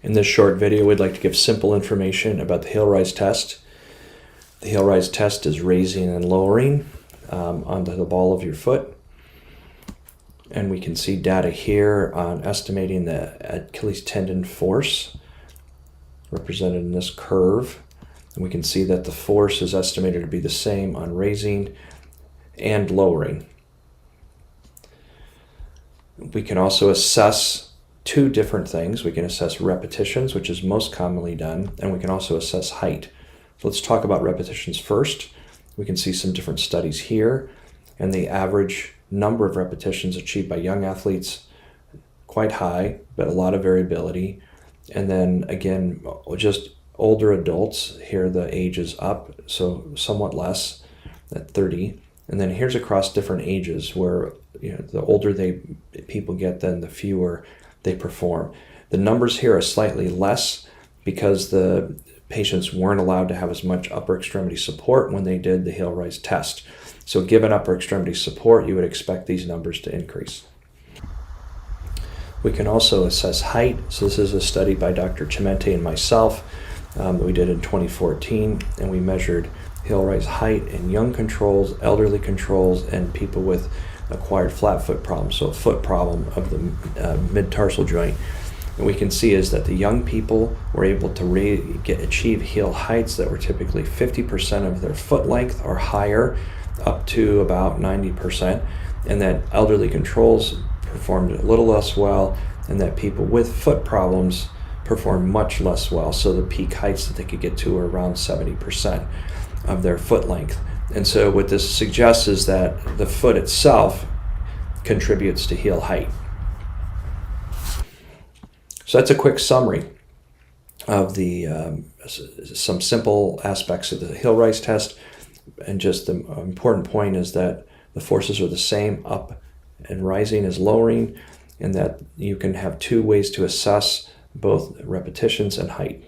In this short video, we'd like to give simple information about the heel rise test. The heel rise test is raising and lowering onto the ball of your foot. And we can see data here on estimating the Achilles tendon force represented in this curve. And we can see that the force is estimated to be the same on raising and lowering. We can also assess two different things. We can assess repetitions, which is most commonly done, and we can also assess height. So let's talk about repetitions first. We can see some different studies here, and the average number of repetitions achieved by young athletes, quite high, but a lot of variability. And then again, just older adults, here the age is up, so somewhat less at 30. And then here's across different ages where the older people get, then the fewer they perform. The numbers here are slightly less because the patients weren't allowed to have as much upper extremity support when they did the heel rise test. So given upper extremity support, you would expect these numbers to increase. We can also assess height. So this is a study by Dr. Chimente and myself that we did in 2014, and we measured heel rise height in young controls, elderly controls, and people with acquired flat foot problems, so a foot problem of the mid-tarsal joint. And we can see is that the young people were able to achieve heel heights that were typically 50% of their foot length or higher, up to about 90%, and that elderly controls performed a little less well, and that people with foot problems performed much less well. So the peak heights that they could get to were around 70% of their foot length. And so what this suggests is that the foot itself contributes to heel height. So that's a quick summary of the some simple aspects of the heel rise test. And just the important point is that the forces are the same, up and rising is lowering, and that you can have two ways to assess both repetitions and height.